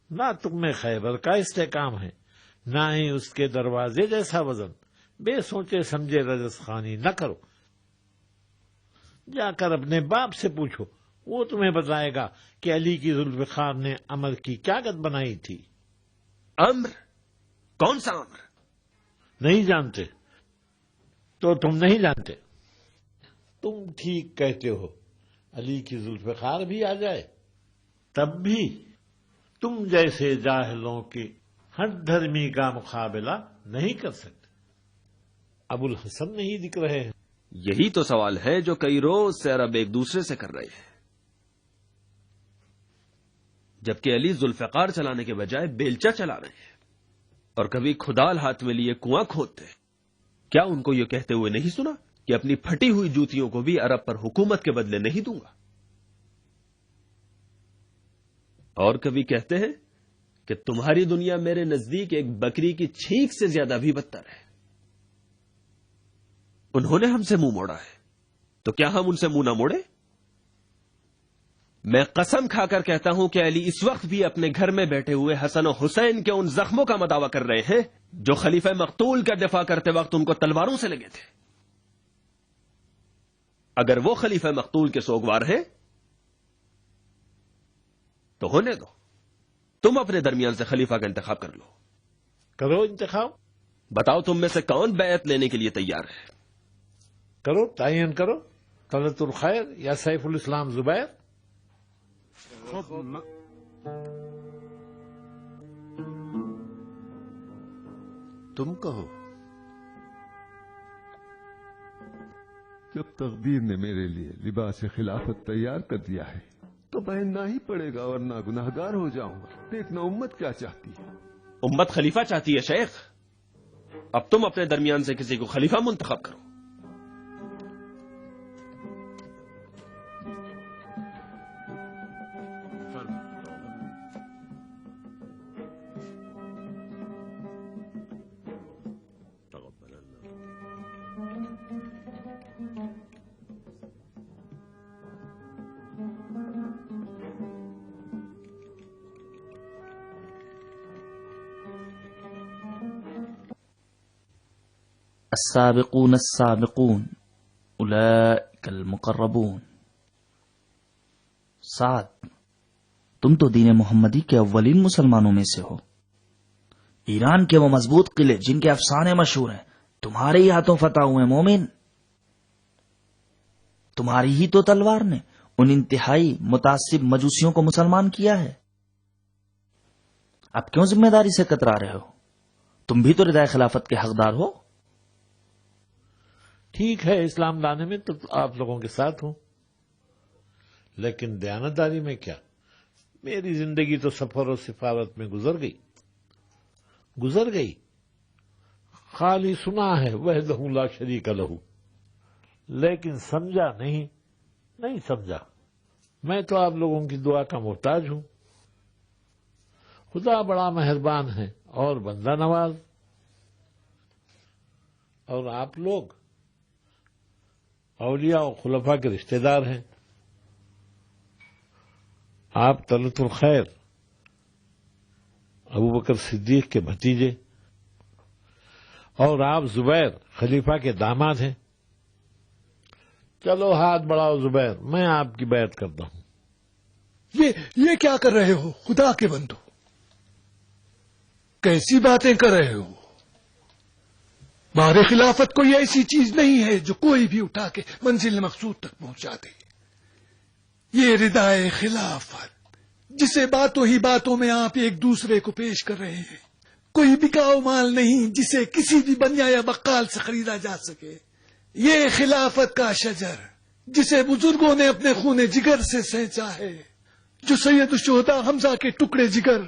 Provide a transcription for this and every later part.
نہ تم میں خیبر کا استحکام ہے، نہ ہی اس کے دروازے جیسا وزن. بے سوچے سمجھے رجس خوانی نہ کرو. جا کر اپنے باپ سے پوچھو، وہ تمہیں بتائے گا کہ علی کی ذوالفقار نے امر کی کیا گت بنائی تھی. امر؟ کون سا امر؟ نہیں جانتے تو تم نہیں جانتے. تم ٹھیک کہتے ہو، علی کی ذوالفقار بھی آ جائے تب بھی تم جیسے جاہلوں کی ہر دھرمی کا مقابلہ نہیں کر سکتے. ابو الحسن نہیں دکھ رہے ہیں. یہی تو سوال ہے جو کئی روز سے عرب ایک دوسرے سے کر رہے ہیں. جبکہ علی ذوالفقار چلانے کے بجائے بیلچا چلا رہے ہیں اور کبھی کھدال ہاتھ میں لیے کنواں کھودتے ہیں. کیا ان کو یہ کہتے ہوئے نہیں سنا کہ اپنی پھٹی ہوئی جوتیوں کو بھی عرب پر حکومت کے بدلے نہیں دوں گا؟ اور کبھی کہتے ہیں کہ تمہاری دنیا میرے نزدیک ایک بکری کی چھینک سے زیادہ بھی بدتر ہے. انہوں نے ہم سے منہ موڑا ہے تو کیا ہم ان سے منہ نہ موڑے؟ میں قسم کھا کر کہتا ہوں کہ علی اس وقت بھی اپنے گھر میں بیٹھے ہوئے حسن و حسین کے ان زخموں کا مداوع کر رہے ہیں جو خلیفہ مقتول کا دفاع کرتے وقت ان کو تلواروں سے لگے تھے. اگر وہ خلیفہ مقتول کے سوگوار ہیں تو ہونے دو. تم اپنے درمیان سے خلیفہ کا انتخاب کر لو. کرو انتخاب. بتاؤ تم میں سے کون بیعت لینے کے لیے تیار ہے؟ کرو، تعین کرو. طلعت الخیر یا سیف الاسلام زبیر؟ تم کہو. جب تقدیر نے میرے لیے لباس خلافت تیار کر دیا ہے تو پہننا ہی پڑے گا ورنہ گناہگار ہو جاؤں گا. دیکھنا امت کیا چاہتی ہے. امت خلیفہ چاہتی ہے شیخ. اب تم اپنے درمیان سے کسی کو خلیفہ منتخب کرو. السابقون السابقون اولئک المقربون. سعد، تم تو دین محمدی کے اولین مسلمانوں میں سے ہو. ایران کے وہ مضبوط قلعے جن کے افسانے مشہور ہیں تمہارے ہی ہاتھوں فتح ہوئے. مومن، تمہاری ہی تو تلوار نے ان انتہائی متعصب مجوسیوں کو مسلمان کیا ہے. اب کیوں ذمہ داری سے کترا رہے ہو؟ تم بھی تو ردائے خلافت کے حقدار ہو. ٹھیک ہے، اسلام لانے میں تو آپ لوگوں کے ساتھ ہوں، لیکن دیانتداری میں کیا؟ میری زندگی تو سفر و سفارت میں گزر گئی. خالی سنا ہے وحدہ لا شریک لہ، لیکن سمجھا نہیں سمجھا. میں تو آپ لوگوں کی دعا کا محتاج ہوں. خدا بڑا مہربان ہے اور بندہ نواز. اور آپ لوگ اولیاء و خلفاء کے رشتہ دار ہیں. آپ طلعت الخیر ابو بکر صدیق کے بھتیجے اور آپ زبیر خلیفہ کے داماد ہیں. چلو ہاتھ بڑھاؤ زبیر، میں آپ کی بیعت کرتا ہوں. یہ کیا کر رہے ہو خدا کے بندو؟ کیسی باتیں کر رہے ہو؟ مارے خلافت کوئی ایسی چیز نہیں ہے جو کوئی بھی اٹھا کے منزل مقصود تک پہنچا دے. یہ ردائے خلافت جسے باتوں ہی باتوں میں آپ ایک دوسرے کو پیش کر رہے ہیں، کوئی بکاؤ مال نہیں جسے کسی بھی بنیا یا بقال سے خریدا جا سکے. یہ خلافت کا شجر جسے بزرگوں نے اپنے خون جگر سے سینچا ہے، جو سید الشہداء حمزہ کے ٹکڑے جگر،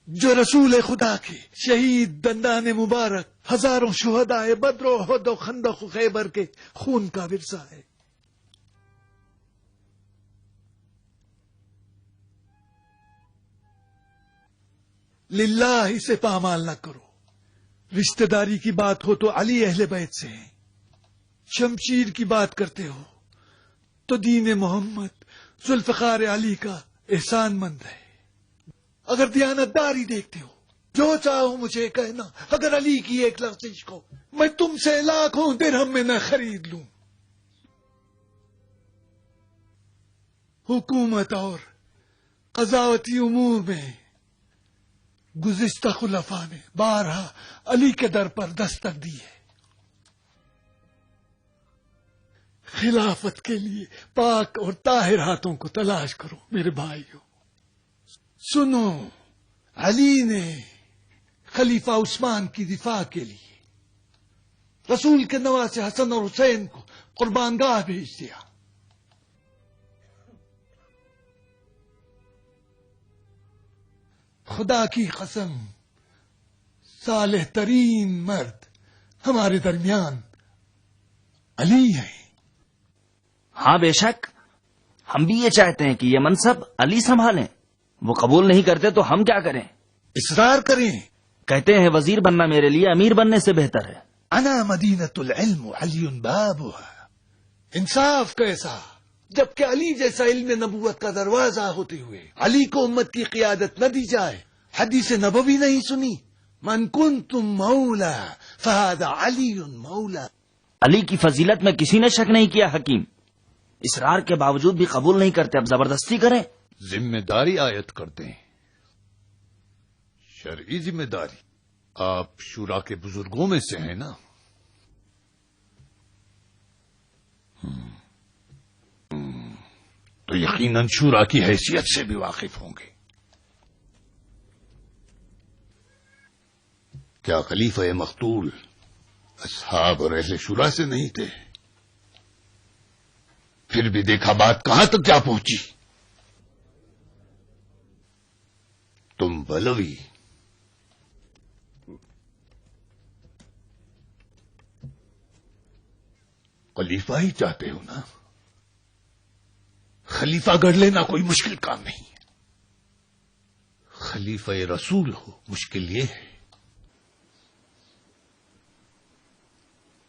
جو رسول خدا کے شہید دندان مبارک ہزاروں شہداء بدر و احد و خندق و خیبر کے خون کا ورثہ ہے. للہ اسے پامال نہ کرو. رشتہ داری کی بات ہو تو علی اہل بیت سے ہیں. شمشیر کی بات کرتے ہو تو دین محمد ذوالفقار علی کا احسان مند ہے. اگر دیانتداری دیکھتے ہو، جو چاہو مجھے کہنا، اگر علی کی ایک لغزش کو میں تم سے لاکھوں درہم میں نہ خرید لوں۔ حکومت اور قضاوتی امور میں گزشتہ خلفاء نے بارہا علی کے در پر دستک دی ہے۔ خلافت کے لیے پاک اور طاہر ہاتھوں کو تلاش کرو میرے بھائیو۔ سنو، علی نے خلیفہ عثمان کی دفاع کے لیے رسول کے نواسے حسن اور حسین کو قربان گاہ بھیج دیا۔ خدا کی قسم، صالح ترین مرد ہمارے درمیان علی ہے۔ ہاں بے شک، ہم بھی یہ چاہتے ہیں کہ یہ منصب علی سنبھالیں۔ وہ قبول نہیں کرتے تو ہم کیا کریں؟ اصرار کریں۔ کہتے ہیں وزیر بننا میرے لیے امیر بننے سے بہتر ہے۔ انا مدینۃ العلم علی بابها۔ انصاف کیسا، جبکہ علی جیسا علم نبوت کا دروازہ ہوتے ہوئے علی کو امت کی قیادت نہ دی جائے۔ حدیث نبوی نہیں سنی، من کنتم مولا فہذا علی مولا۔ علی کی فضیلت میں کسی نے شک نہیں کیا حکیم، اصرار کے باوجود بھی قبول نہیں کرتے، اب زبردستی کریں۔ ذمہ داری عائد کرتے ہیں، شرعی ذمہ داری۔ آپ شورا کے بزرگوں میں سے ہیں نا؟ تو یقیناً شورا کی حیثیت سے بھی واقف ہوں گے۔ کیا خلیفہ مقتول اصحاب اور اہل شورا سے نہیں تھے؟ پھر بھی دیکھا بات کہاں تک جا پہنچی۔ تم بلوی، خلیفہ ہی چاہتے ہو نا؟ خلیفہ گڑھ لینا کوئی مشکل کام نہیں ہے، خلیفہ رسول ہو مشکل یہ ہے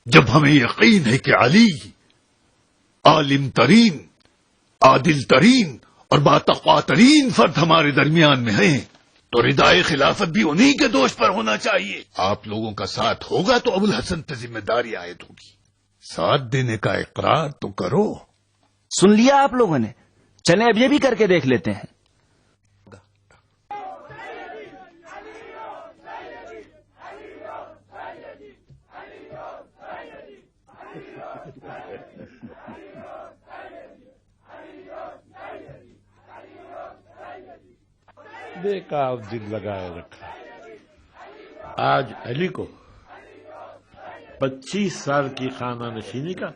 جب ہمیں یقین ہے کہ علی عالم ترین، عادل ترین اور باتقوا ترین فرد ہمارے درمیان میں ہیں، تو ردائے خلافت بھی انہی کے دوش پر ہونا چاہیے۔ آپ لوگوں کا ساتھ ہوگا تو ابوالحسن پہ ذمہ داری عائد ہوگی۔ ساتھ دینے کا اقرار تو کرو۔ سن لیا آپ لوگوں نے، چلیں اب یہ بھی کر کے دیکھ لیتے ہیں۔ بیکار دل لگائے رکھا، آج علی کو 25 سال کی خانہ نشینی کا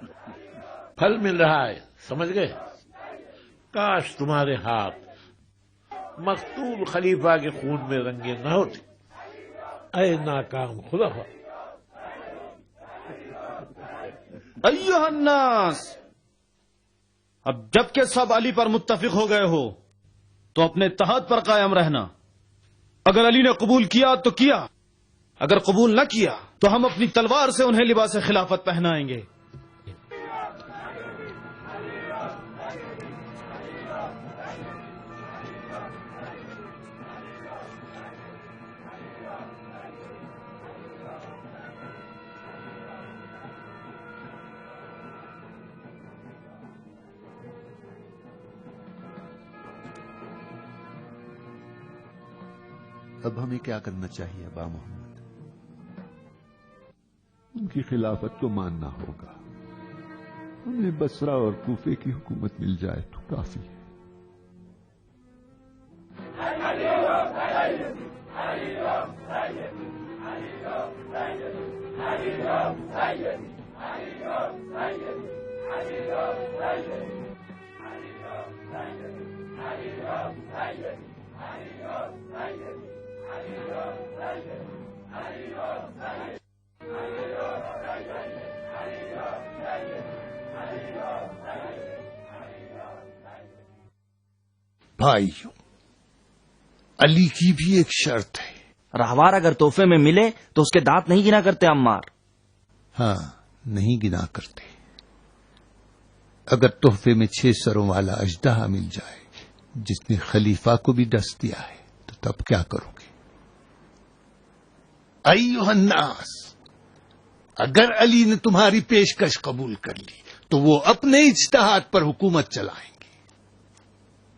پھل مل رہا ہے، سمجھ گئے؟ کاش تمہارے ہاتھ مقتول خلیفہ کے خون میں رنگے نہ ہوتے۔ اے ناکام خلفاء، ایھا الناس، اب جب کہ سب علی پر متفق ہو گئے ہو تو اپنے اتحاد پر قائم رہنا۔ اگر علی نے قبول کیا تو کیا، اگر قبول نہ کیا تو ہم اپنی تلوار سے انہیں لباس خلافت پہنائیں گے۔ اب ہمیں کیا کرنا چاہیے ابا محمد؟ ان کی خلافت کو ماننا ہوگا، ہمیں بصرہ اور کوفے کی حکومت مل جائے تو کافی ہے۔ بھائیوں، علی کی بھی ایک شرط ہے۔ راہوار اگر تحفے میں ملے تو اس کے دانت نہیں گنا کرتے عمار؟ ہاں، نہیں گنا کرتے۔ اگر تحفے میں 6 سروں والا اژدہا مل جائے جس نے خلیفہ کو بھی ڈس دیا ہے تو تب کیا کرو گے؟ ایھا الناس، اگر علی نے تمہاری پیشکش قبول کر لی تو وہ اپنے اجتہاد پر حکومت چلائیں گے۔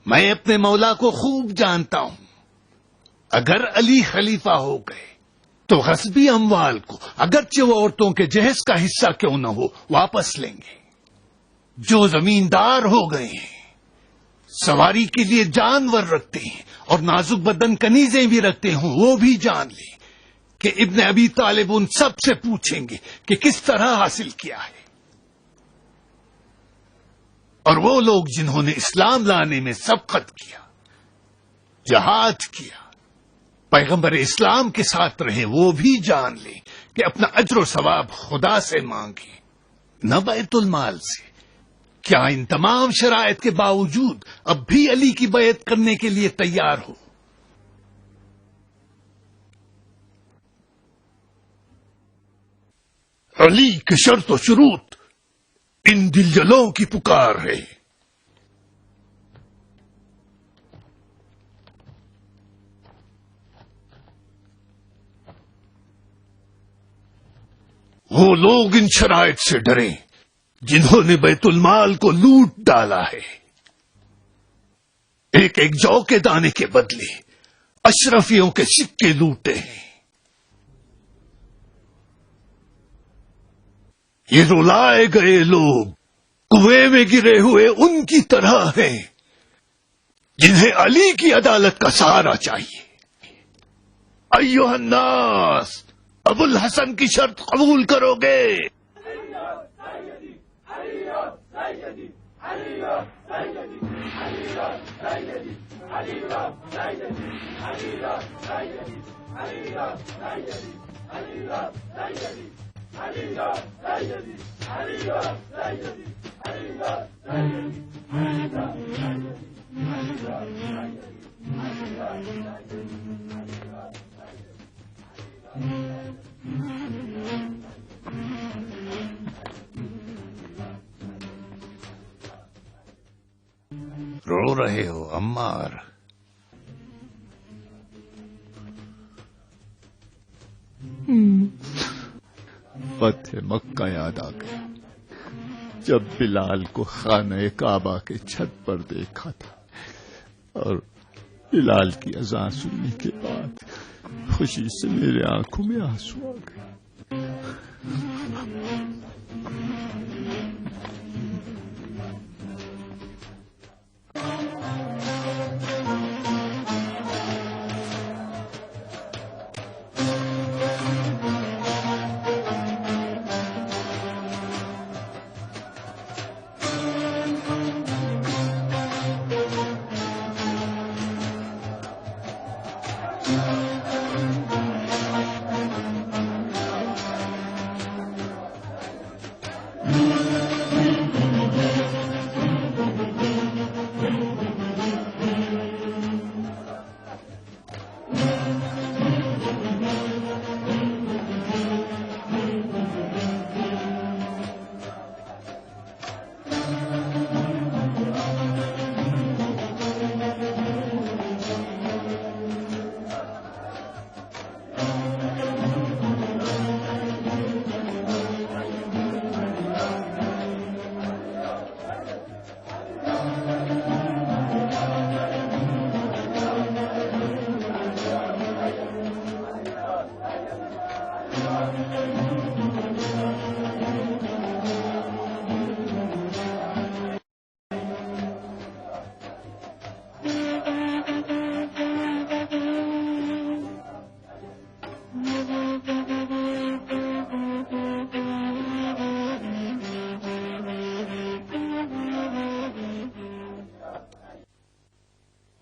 میں اپنے مولا کو خوب جانتا ہوں، اگر علی خلیفہ ہو گئے تو غصبی اموال کو، اگرچہ وہ عورتوں کے جہیز کا حصہ کیوں نہ ہو، واپس لیں گے۔ جو زمیندار ہو گئے ہیں، سواری کے لیے جانور رکھتے ہیں اور نازک بدن کنیزیں بھی رکھتے ہوں، وہ بھی جان لیں کہ ابن ابی طالب ان سب سے پوچھیں گے کہ کس طرح حاصل کیا ہے۔ اور وہ لوگ جنہوں نے اسلام لانے میں سبقت کیا، جہاد کیا، پیغمبر اسلام کے ساتھ رہے، وہ بھی جان لیں کہ اپنا اجر و ثواب خدا سے مانگیں، نہ بیت المال سے۔ کیا ان تمام شرائط کے باوجود اب بھی علی کی بیعت کرنے کے لیے تیار ہو؟ علی کے شرط و شروط ان دلجلوں کی پکار ہے۔ وہ لوگ ان شرائط سے ڈریں جنہوں نے بیت المال کو لوٹ ڈالا ہے۔ ایک ایک جو کے دانے کے بدلے اشرفیوں کے سکے لوٹے ہیں۔ یہ رلائے گئے لوگ کنویں میں گرے ہوئے ان کی طرح ہیں جنہیں علی کی عدالت کا سہارا چاہیے۔ ایھا الناس، ابو الحسن کی شرط قبول کرو گے؟ رو رہے ہو عمار؟ فتح مکہ یاد آ گیا، جب بلال کو خانہ کعبہ کے چھت پر دیکھا تھا، اور بلال کی اذان سننے کے بعد خوشی سے میرے آنکھوں میں آنسو آ گئے۔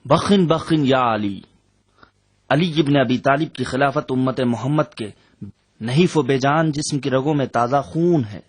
بخن بخن یا علی، علی ابن ابی طالب کی خلافت امت محمد کے نحیف و بے جان جسم کی رگوں میں تازہ خون ہے۔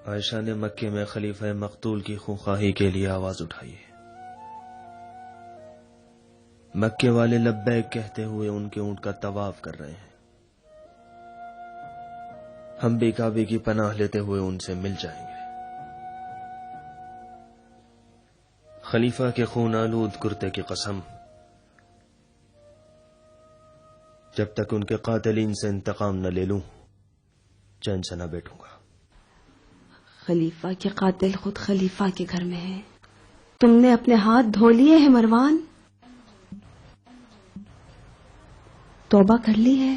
عائشہ نے مکے میں خلیفہ مقتول کی خونخواہی کے لیے آواز اٹھائی ہے۔ مکے والے لبیک کہتے ہوئے ان کے اونٹ کا طواف کر رہے ہیں۔ ہم بھی کعبے کی پناہ لیتے ہوئے ان سے مل جائیں گے۔ خلیفہ کے خون آلود کرتے کی قسم، جب تک ان کے قاتلین سے انتقام نہ لے لوں چین سے نہ بیٹھوں گا۔ خلیفہ کے قاتل خود خلیفہ کے گھر میں ہیں، تم نے اپنے ہاتھ دھو لیے ہیں مروان؟ توبہ کر لی ہے؟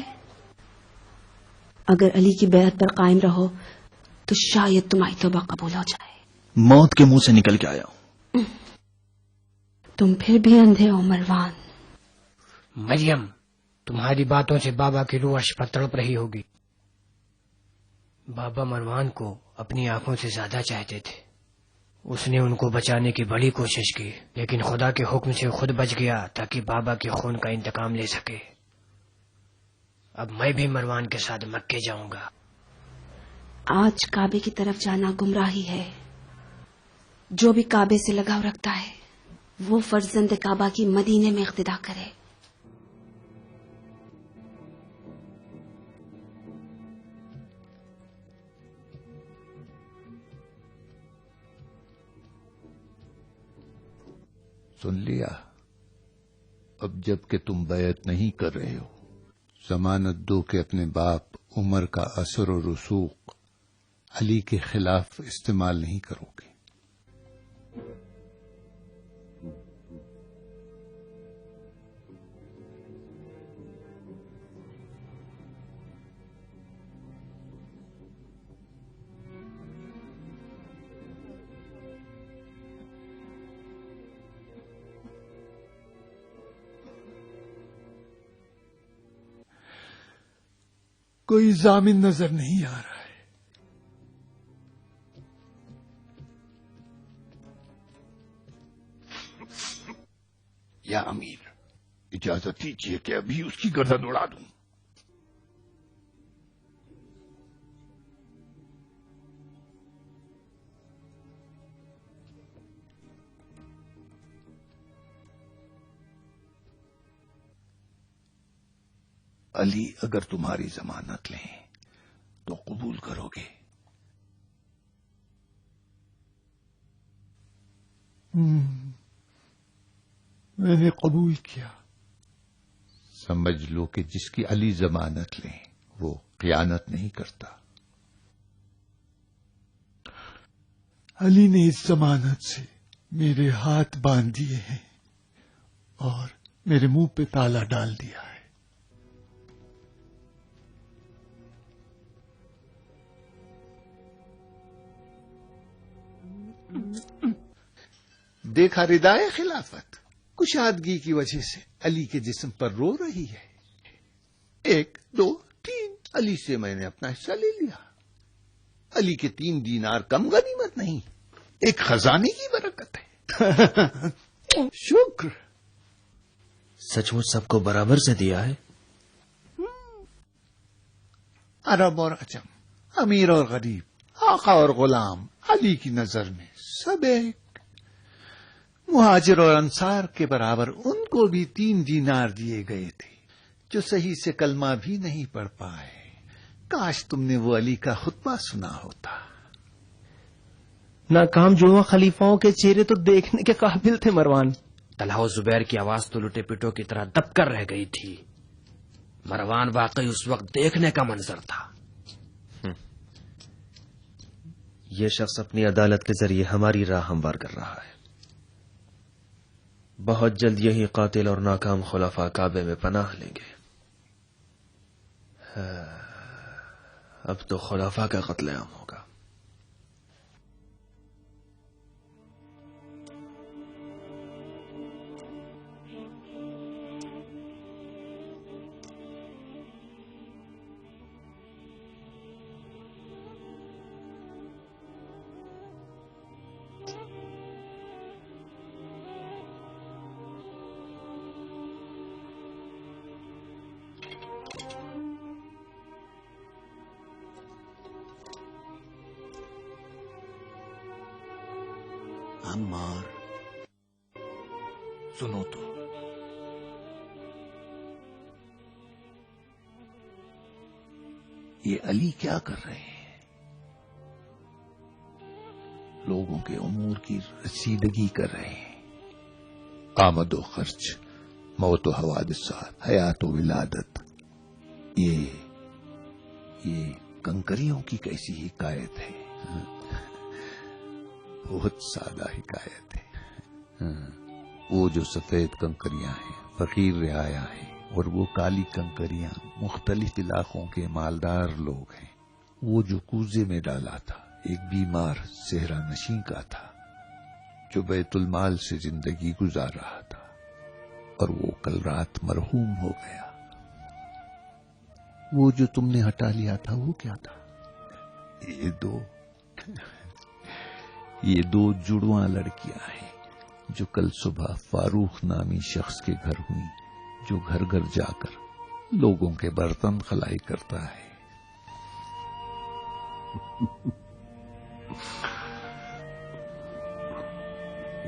اگر علی کی بیعت پر قائم رہو تو شاید تمہاری توبہ قبول ہو جائے۔ موت کے منہ سے نکل کے آیا ہوں۔ تم پھر بھی اندھے ہو مروان۔ مریم، تمہاری باتوں سے بابا کی روح عرش پر تڑپ رہی ہوگی۔ بابا مروان کو اپنی آنکھوں سے زیادہ چاہتے تھے، اس نے ان کو بچانے کی بڑی کوشش کی، لیکن خدا کے حکم سے خود بچ گیا تاکہ بابا کے خون کا انتقام لے سکے۔ اب میں بھی مروان کے ساتھ مکے جاؤں گا۔ آج کعبے کی طرف جانا گمراہی ہے۔ جو بھی کعبے سے لگاؤ رکھتا ہے وہ فرزند کعبہ کی مدینے میں اقتدا کرے۔ سن لیا؟ اب جب کہ تم بیعت نہیں کر رہے ہو، ضمانت دو کہ اپنے باپ عمر کا اثر و رسوخ علی کے خلاف استعمال نہیں کرو گے۔ کوئی ضامن نظر نہیں آ رہا ہے۔ یا امیر، اجازت دیجیے کہ ابھی اس کی گردن اڑا دوں۔ علی اگر تمہاری ضمانت لیں تو قبول کرو گے؟ میں نے قبول کیا۔ سمجھ لو کہ جس کی علی ضمانت لیں وہ خیانت نہیں کرتا۔ علی نے اس ضمانت سے میرے ہاتھ باندھ دیے ہیں اور میرے منہ پہ تالا ڈال دیا ہے۔ دیکھا ردائے خلافت کشادگی کی وجہ سے علی کے جسم پر رو رہی ہے۔ 1 2 3 علی سے میں نے اپنا حصہ لے لیا۔ علی کے 3 دینار کم غنیمت نہیں، ایک خزانے کی برکت ہے۔ شکر۔ سچ مچ سب کو برابر سے دیا ہے؟ عرب اور عجم، امیر اور غریب، آقا اور غلام، علی کی نظر میں سب ایک۔ مہاجر اور انصار کے برابر ان کو بھی 3 دینار دیے گئے تھے جو صحیح سے کلمہ بھی نہیں پڑھ پائے۔ کاش تم نے وہ علی کا خطبہ سنا ہوتا۔ ناکام جڑواں خلیفاؤں کے چہرے تو دیکھنے کے قابل تھے مروان۔ طلحہ و زبیر کی آواز تو لٹے پٹوں کی طرح دب کر رہ گئی تھی۔ مروان واقعی اس وقت دیکھنے کا منظر تھا۔ یہ شخص اپنی عدالت کے ذریعے ہماری راہ ہموار کر رہا ہے۔ بہت جلد یہی قاتل اور ناکام خلفاء کعبے میں پناہ لیں گے۔ اب تو خلفاء کا قتل عام ہوگا۔ عمار سنو تو، یہ علی کیا کر رہے ہیں؟ لوگوں کے امور کی رسیدگی کر رہے ہیں، آمد و خرچ، موت و حوادثات، حیات و ولادت، یہ کنکریوں کی کیسی حکایت ہے؟ بہت سادہ حکایت ہے۔ وہ جو سفید کنکریاں ہیں فقیر رعایا ہیں، اور وہ کالی کنکریاں مختلف علاقوں کے مالدار لوگ ہیں۔ وہ جو کوزے میں ڈالا تھا ایک بیمار صحرا نشین کا تھا جو بیت المال سے زندگی گزار رہا تھا، اور وہ کل رات مرحوم ہو گیا۔ وہ جو تم نے ہٹا لیا تھا وہ کیا تھا؟ یہ دو جڑواں لڑکیاں ہیں جو کل صبح فاروق نامی شخص کے گھر ہوئی، جو گھر گھر جا کر لوگوں کے برتن خلائی کرتا ہے۔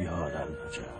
یاد آنا چاہیے۔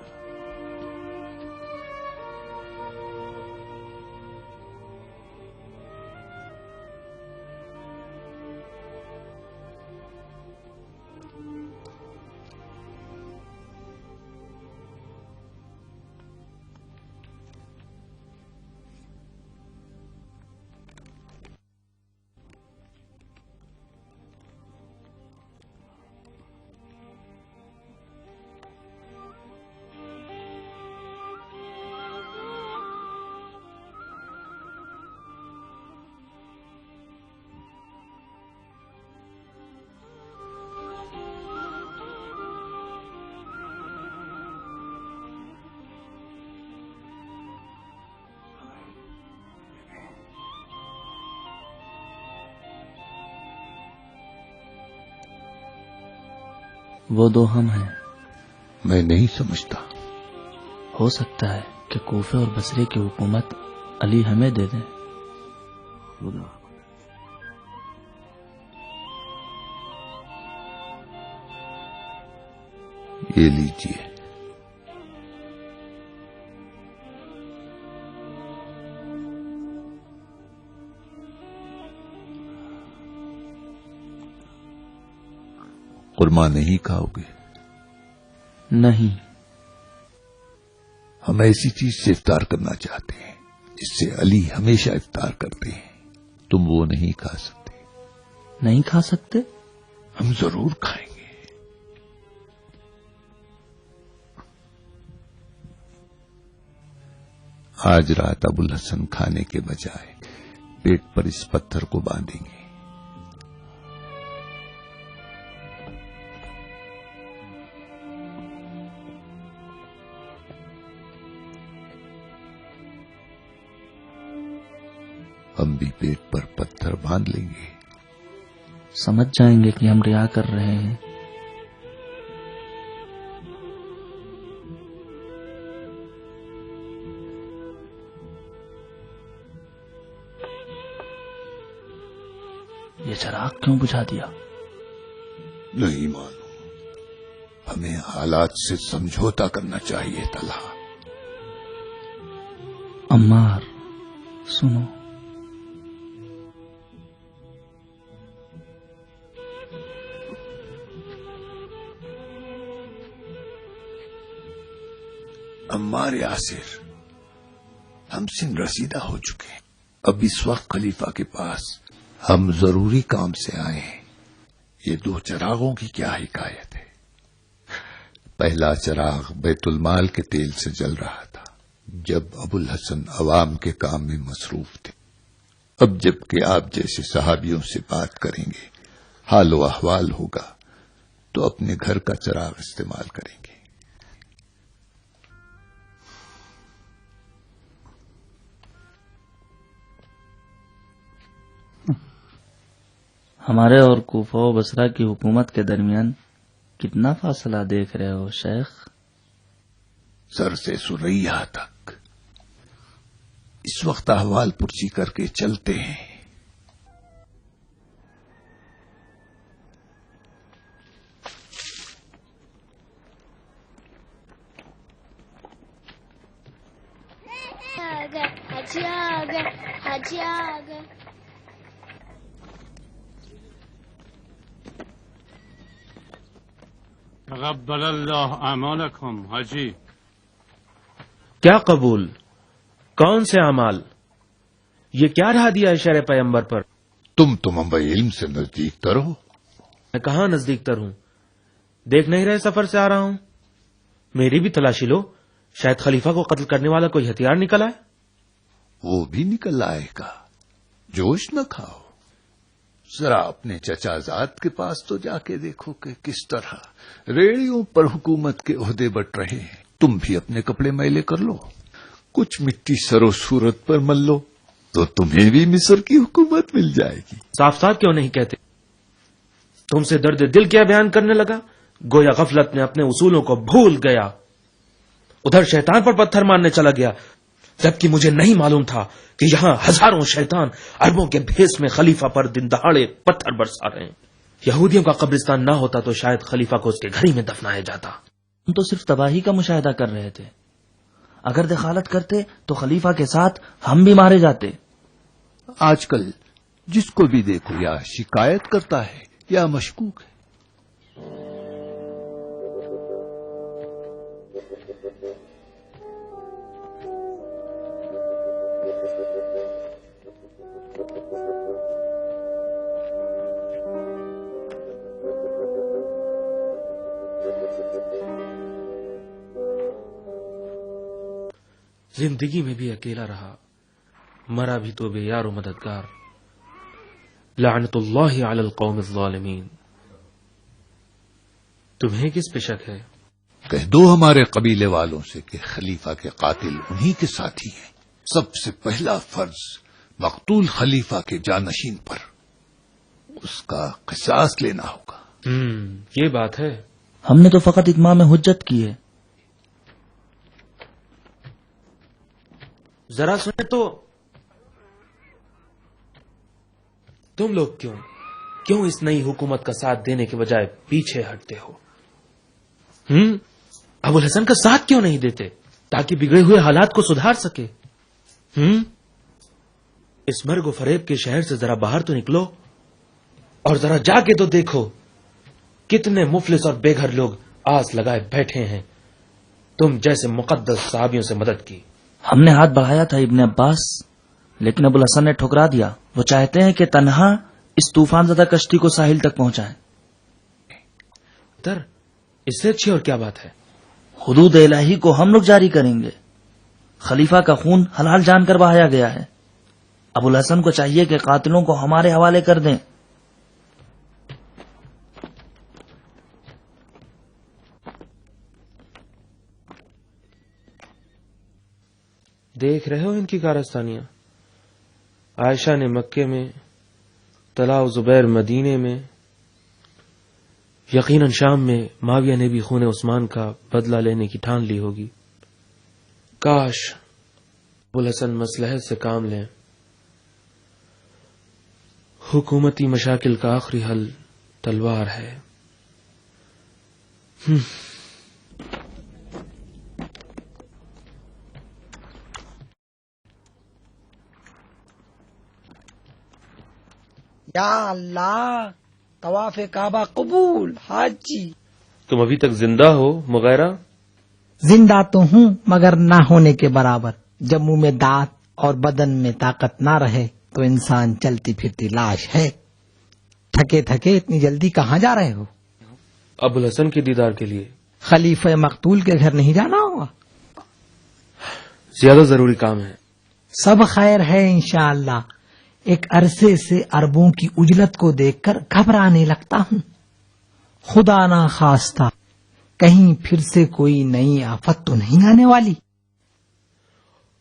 وہ دو ہم ہیں۔ میں نہیں سمجھتا۔ ہو سکتا ہے کہ کوفے اور بصرے کی حکومت علی ہمیں دے دیں۔ یہ لیجیے۔ قرمہ نہیں کھاؤ گے؟ نہیں۔ ہم ایسی چیز سے افطار کرنا چاہتے ہیں جس سے علی ہمیشہ افطار کرتے ہیں۔ تم وہ نہیں کھا سکتے۔ نہیں کھا سکتے؟ ہم ضرور کھائیں گے۔ آج رات ابو الحسن کھانے کے بجائے پیٹ پر اس پتھر کو باندھیں گے۔ ہم بھی پیٹ پر پتھر باندھ لیں گے۔ سمجھ جائیں گے کہ ہم ریا کر رہے ہیں۔ یہ چراغ کیوں بجھا دیا؟ نہیں معلوم، ہمیں حالات سے سمجھوتا کرنا چاہیے طلحہ۔ عمار سنو، عمار یاسر، ہم سن رسیدہ ہو چکے ہیں۔ اب اس وقت خلیفہ کے پاس ہم ضروری کام سے آئے ہیں۔ یہ دو چراغوں کی کیا حکایت ہے؟ پہلا چراغ بیت المال کے تیل سے جل رہا تھا جب ابو الحسن عوام کے کام میں مصروف تھے۔ اب جب کہ آپ جیسے صحابیوں سے بات کریں گے، حال و احوال ہوگا، تو اپنے گھر کا چراغ استعمال کریں گے۔ ہمارے اور کوفہ و بصرہ کی حکومت کے درمیان کتنا فاصلہ دیکھ رہے ہو شیخ؟ سر سے سریا تک۔ اس وقت احوال پرسی کر کے چلتے ہیں۔ تقبل اللہ اعمالکم حاجی. کیا قبول؟ کون سے اعمال؟ یہ کیا رہا دیا ہے شرع پیغمبر پر؟ تم منبع علم سے نزدیک تر ہو. میں کہاں نزدیک تر ہوں؟ دیکھ نہیں رہے سفر سے آ رہا ہوں. میری بھی تلاشی لو، شاید خلیفہ کو قتل کرنے والا کوئی ہتھیار نکل آئے. وہ بھی نکل آئے گا. جوش نہ کھاؤ، ذرا اپنے چچا زاد کے پاس تو جا کے دیکھو کہ کس طرح ریڑیوں پر حکومت کے عہدے بٹ رہے ہیں. تم بھی اپنے کپڑے میلے کر لو، کچھ مٹی سر و صورت پر مل لو تو تمہیں بھی مصر کی حکومت مل جائے گی. صاف صاف کیوں نہیں کہتے؟ تم سے درد دل کیا بیان کرنے لگا؟ گویا غفلت میں اپنے اصولوں کو بھول گیا. ادھر شیطان پر پتھر مارنے چلا گیا، جبکہ مجھے نہیں معلوم تھا کہ یہاں ہزاروں شیطان اربوں کے بھیس میں خلیفہ پر دن دہاڑے پتھر برسا رہے ہیں. یہودیوں کا قبرستان نہ ہوتا تو شاید خلیفہ کو اس کے گھر ہی میں دفنایا جاتا. ہم تو صرف تباہی کا مشاہدہ کر رہے تھے. اگر دخالت کرتے تو خلیفہ کے ساتھ ہم بھی مارے جاتے. آج کل جس کو بھی دیکھو یا شکایت کرتا ہے یا مشکوک ہے. زندگی میں بھی اکیلا رہا، مرا بھی تو بے یار و مددگار. لعنت اللہ علی القوم الظالمین. تمہیں کس پہ شک ہے؟ کہہ دو ہمارے قبیلے والوں سے کہ خلیفہ کے قاتل انہی کے ساتھی ہیں. سب سے پہلا فرض مقتول خلیفہ کے جانشین پر، اس کا قصاص لینا ہوگا. یہ بات ہے. ہم نے تو فقط اتمام حجت کی ہے. ذرا سنیں تو، تم لوگ کیوں اس نئی حکومت کا ساتھ دینے کے بجائے پیچھے ہٹتے ہو؟ ابو الحسن کا ساتھ کیوں نہیں دیتے تاکہ بگڑے ہوئے حالات کو سدھار سکے؟ اس مرگ و فریب کے شہر سے ذرا باہر تو نکلو اور ذرا جا کے تو دیکھو کتنے مفلس اور بے گھر لوگ آس لگائے بیٹھے ہیں تم جیسے مقدس صحابیوں سے مدد کی. ہم نے ہاتھ بڑھایا تھا ابن عباس، لیکن ابو الحسن نے ٹھکرا دیا. وہ چاہتے ہیں کہ تنہا اس طوفان زدہ کشتی کو ساحل تک پہنچائیں. اس سے اچھی اور کیا بات ہے؟ حدود الہی کو ہم لوگ جاری کریں گے. خلیفہ کا خون حلال جان کر بہایا گیا ہے. ابو الحسن کو چاہیے کہ قاتلوں کو ہمارے حوالے کر دیں. دیکھ رہے ہو ان کی کارستانیاں. عائشہ نے مکے میں، طلحہ و زبیر مدینے میں، یقیناً شام میں معاویہ نے بھی خون عثمان کا بدلہ لینے کی ٹھان لی ہوگی. کاش ابو الحسن مصلحت سے کام لیں. حکومتی مشاکل کا آخری حل تلوار ہے. یا اللہ، طواف کعبہ قبول. حاجی تم ابھی تک زندہ ہو مغیرہ؟ زندہ تو ہوں مگر نہ ہونے کے برابر. جب منہ میں دانت اور بدن میں طاقت نہ رہے تو انسان چلتی پھرتی لاش ہے. تھکے تھکے اتنی جلدی کہاں جا رہے ہو؟ ابو الحسن کے دیدار کے لیے. خلیفہ مقتول کے گھر نہیں جانا ہوگا؟ زیادہ ضروری کام ہے. سب خیر ہے انشاءاللہ. ایک عرصے سے عربوں کی اجلت کو دیکھ کر گھبرانے لگتا ہوں. خدا نہ خواستہ کہیں پھر سے کوئی نئی آفت تو نہیں آنے والی.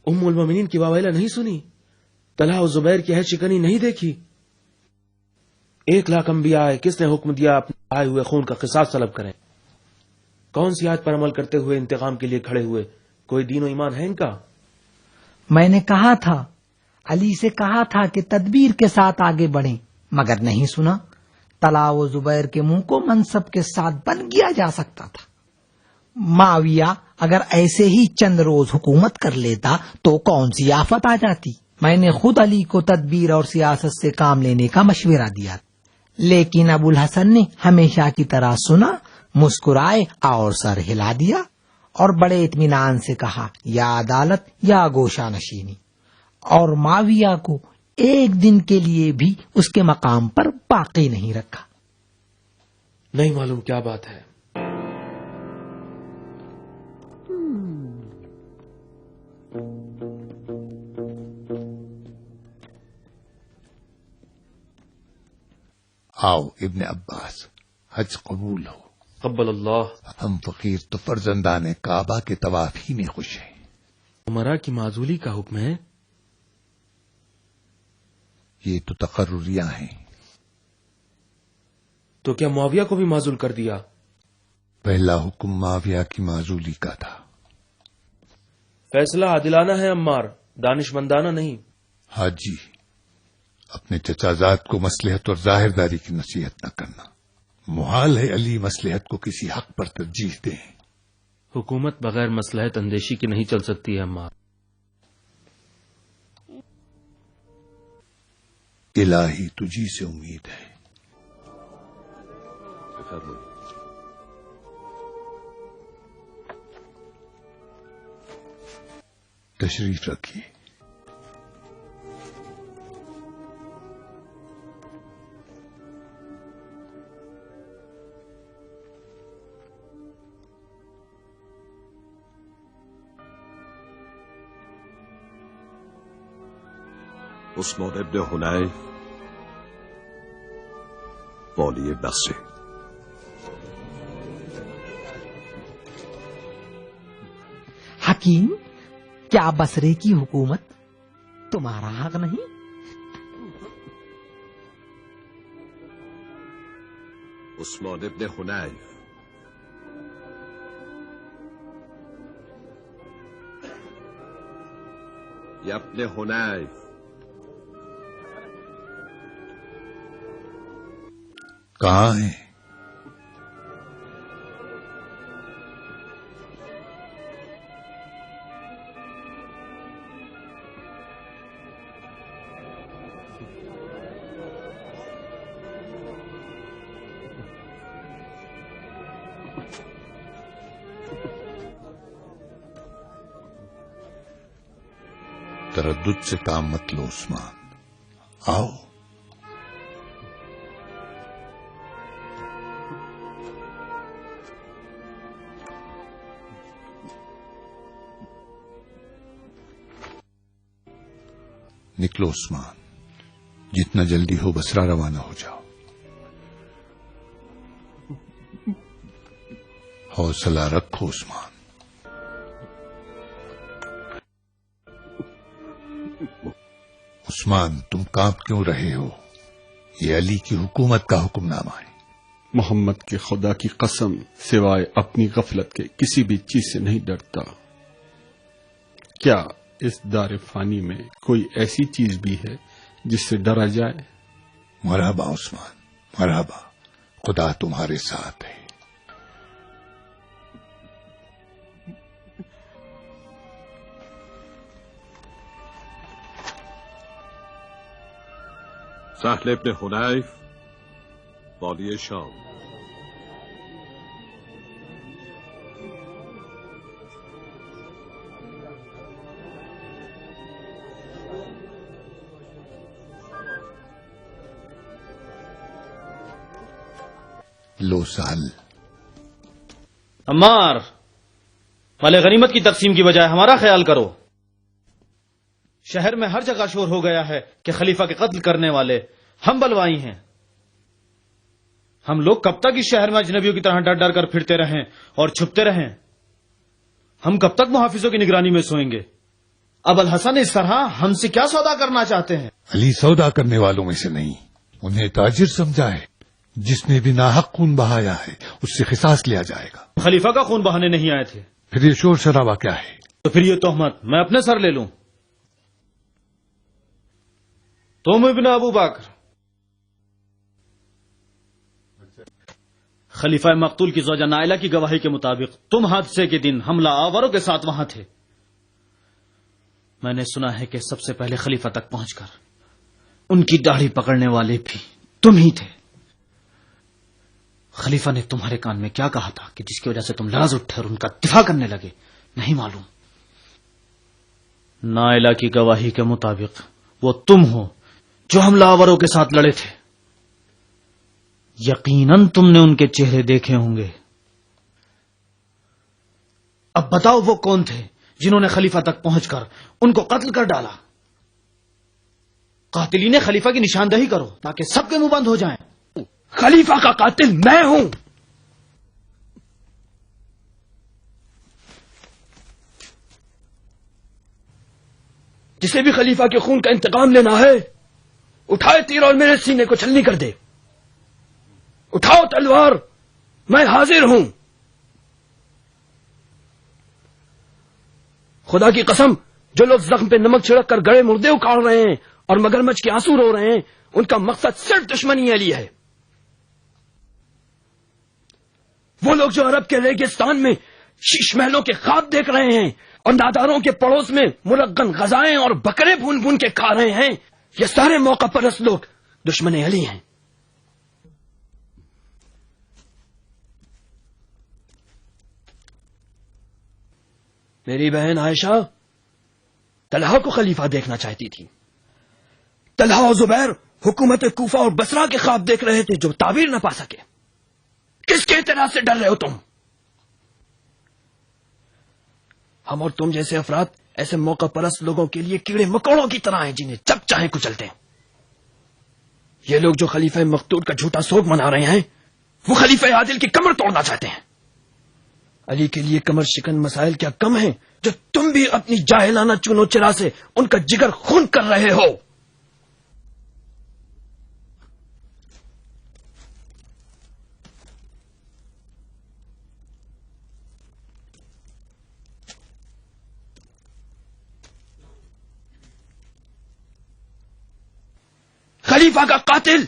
ام المومنین کی واویلا نہیں سنی؟ طلحہ و زبیر کی عہد شکنی نہیں دیکھی؟ 1,00,000 انبیاء آئے، کس نے حکم دیا اپنے آئے ہوئے خون کا قصاص طلب کریں؟ کون سی آیت پر عمل کرتے ہوئے انتقام کے لیے کھڑے ہوئے؟ کوئی دین و ایمان ہے ان کا؟ میں نے کہا تھا، علی سے کہا تھا کہ تدبیر کے ساتھ آگے بڑھیں، مگر نہیں سنا. طلحہ و زبیر کے منہ کو منصب کے ساتھ بن گیا جا سکتا تھا. معاویہ اگر ایسے ہی چند روز حکومت کر لیتا تو کون سی آفت آ جاتی. میں نے خود علی کو تدبیر اور سیاست سے کام لینے کا مشورہ دیا، لیکن ابو الحسن نے ہمیشہ کی طرح سنا، مسکرائے اور سر ہلا دیا اور بڑے اطمینان سے کہا، یا عدالت یا گوشہ نشینی، اور معاویہ کو ایک دن کے لیے بھی اس کے مقام پر باقی نہیں رکھا۔ نہیں معلوم کیا بات ہے۔ آؤ ابن عباس، حج قبول ہو۔ قبل اللہ۔ ہم فقیر تو فرزندان کعبہ کے طواف ہی میں خوش ہیں۔ عمرہ کی معزولی کا حکم ہے؟ یہ تو تقرریاں ہیں۔ تو کیا معاویہ کو بھی معزول کر دیا؟ پہلا حکم معاویہ کی معزولی کا تھا۔ فیصلہ عادلانہ ہے عمار، دانش مندانہ نہیں۔ حاجی، اپنے چچا زاد کو مصلحت اور ظاہرداری کی نصیحت نہ کرنا۔ محال ہے علی مصلحت کو کسی حق پر ترجیح دیں۔ حکومت بغیر مصلحت اندیشی کی نہیں چل سکتی ہے عمار۔ الہی تجھی سے امید ہے۔ تشریف رکھیے۔ عثمان ابن حنیف والی بصره۔ حکیم، کیا بصرے کی حکومت تمہارا حق نہیں؟ عثمان ابن حنیف یا ابن حنیف، کہاں ہیں؟ تردد سے کام مت لو عثمان، آؤ۔ نکلو عثمان، جتنا جلدی ہو بصرہ روانہ ہو جاؤ۔ حوصلہ رکھو عثمان۔ عثمان، تم کانپ کیوں رہے ہو؟ یہ علی کی حکومت کا حکم نامہ ہے۔ محمد کے خدا کی قسم، سوائے اپنی غفلت کے کسی بھی چیز سے نہیں ڈرتا۔ کیا اس دار فانی میں کوئی ایسی چیز بھی ہے جس سے ڈرا جائے؟ مرحبا عثمان، مرحبا، خدا تمہارے ساتھ ہے۔ سہل ابن حنیف والی شام۔ لو سہل۔ عمار، مال غنیمت کی تقسیم کی بجائے ہمارا خیال کرو۔ شہر میں ہر جگہ شور ہو گیا ہے کہ خلیفہ کے قتل کرنے والے ہم بلوائی ہیں۔ ہم لوگ کب تک اس شہر میں اجنبیوں کی طرح ڈر ڈر کر پھرتے رہیں اور چھپتے رہیں؟ ہم کب تک محافظوں کی نگرانی میں سوئیں گے؟ اب الحسن اس طرح ہم سے کیا سودا کرنا چاہتے ہیں؟ علی سودا کرنے والوں میں سے نہیں، انہیں تاجر سمجھا ہے۔ جس نے بھی ناحق خون بہایا ہے اس سے قصاص لیا جائے گا۔ خلیفہ کا خون بہانے نہیں آئے تھے، پھر یہ شور شرابہ کیا ہے؟ تو پھر یہ تہمت میں اپنے سر لے لوں؟ تم ابن ابو بکر، خلیفہ مقتول کی زوجہ نائلہ کی گواہی کے مطابق تم حادثے کے دن حملہ آوروں کے ساتھ وہاں تھے۔ میں نے سنا ہے کہ سب سے پہلے خلیفہ تک پہنچ کر ان کی داڑھی پکڑنے والے بھی تم ہی تھے۔ خلیفہ نے تمہارے کان میں کیا کہا تھا کہ جس کی وجہ سے تم لرز اٹھے اور ان کا دفاع کرنے لگے؟ نہیں معلوم؟ نائلہ کی گواہی کے مطابق وہ تم ہو جو حملہ آوروں کے ساتھ لڑے تھے. یقیناً تم نے ان کے چہرے دیکھے ہوں گے. اب بتاؤ وہ کون تھے جنہوں نے خلیفہ تک پہنچ کر ان کو قتل کر ڈالا؟ قاتلین خلیفہ کی نشاندہی کرو تاکہ سب کے منہ بند ہو جائیں. خلیفہ کا قاتل میں ہوں. جسے بھی خلیفہ کے خون کا انتقام لینا ہے اٹھائے تیر اور میرے سینے کو چھلنی کر دے. اٹھاؤ تلوار، میں حاضر ہوں. خدا کی قسم، جو لوگ زخم پہ نمک چھڑک کر گڑے مردے اکھاڑ رہے ہیں اور مگرمچھ کے آنسو رو رہے ہیں، ان کا مقصد صرف دشمنی علی ہے. وہ لوگ جو عرب کے ریگستان میں شیش محلوں کے خواب دیکھ رہے ہیں اور ناداروں کے پڑوس میں مرغن غذائیں اور بکرے بھون بھون کے کھا رہے ہیں، یہ سارے موقع پرست لوگ دشمن علی ہیں. میری بہن عائشہ طلحہ کو خلیفہ دیکھنا چاہتی تھی. طلحہ اور زبیر حکومت کوفہ اور بصرہ کے خواب دیکھ رہے تھے جو تعبیر نہ پا سکے. کس کے اعتراض سے ڈر رہے ہو تم؟ ہم اور تم جیسے افراد ایسے موقع پرست لوگوں کے لیے کیڑے مکوڑوں کی طرح ہیں جنہیں جب چاہیں کچلتے ہیں. یہ لوگ جو خلیفہ مقتول کا جھوٹا سوگ منا رہے ہیں وہ خلیفہ عادل کی کمر توڑنا چاہتے ہیں. علی کے لیے کمر شکن مسائل کیا کم ہیں جو تم بھی اپنی جاہلانہ چونو چرا سے ان کا جگر خون کر رہے ہو. خلیفہ کا قاتل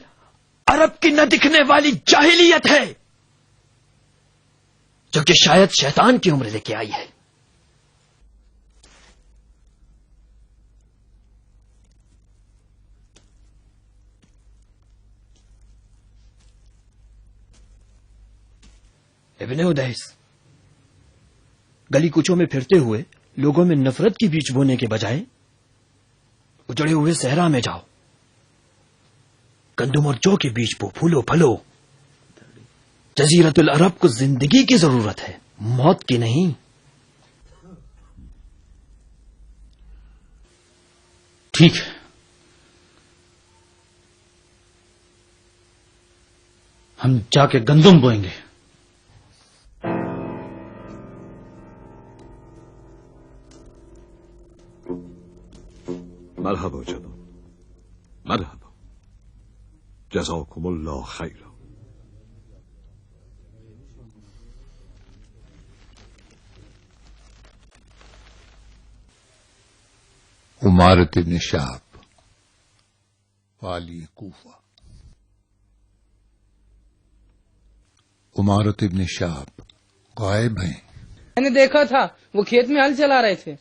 عرب کی نہ دکھنے والی جاہلیت ہے جو کہ شاید شیطان کی عمر لے کے آئی ہے. ابن ادیس، گلی کوچوں میں پھرتے ہوئے لوگوں میں نفرت کی بیج بونے کے بجائے اجڑے ہوئے صحرا میں جاؤ، گندم اور جو کے بیج بو، پھولو پھلو. جزیرت العرب کو زندگی کی ضرورت ہے، موت کی نہیں. ٹھیک ہے، ہم جا کے گندم بوئیں گے. مرحبا جناب، مرحبا، جزاکم اللہ خیر. عمارت ابن شہاب والی کوفہ. عمارت ابن شہاب غائب ہیں. میں نے دیکھا تھا وہ کھیت میں ہل چلا رہے تھے.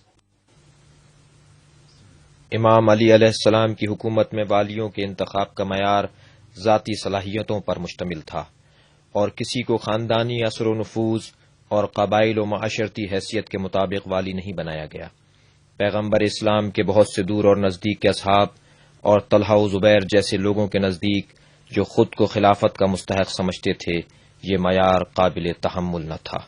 امام علی علیہ السلام کی حکومت میں والیوں کے انتخاب کا معیار ذاتی صلاحیتوں پر مشتمل تھا اور کسی کو خاندانی اثر و نفوذ اور قبائل و معاشرتی حیثیت کے مطابق والی نہیں بنایا گیا. پیغمبر اسلام کے بہت سے دور اور نزدیک کے اصحاب اور طلحہ و زبیر جیسے لوگوں کے نزدیک جو خود کو خلافت کا مستحق سمجھتے تھے یہ معیار قابل تحمل نہ تھا.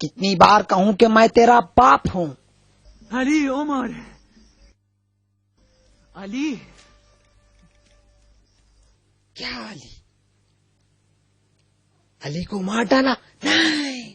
کتنی بار کہوں کہ میں تیرا باپ ہوں. علی، عمر، علی. کیا علی؟ علی کو مار ڈالا؟ نہیں،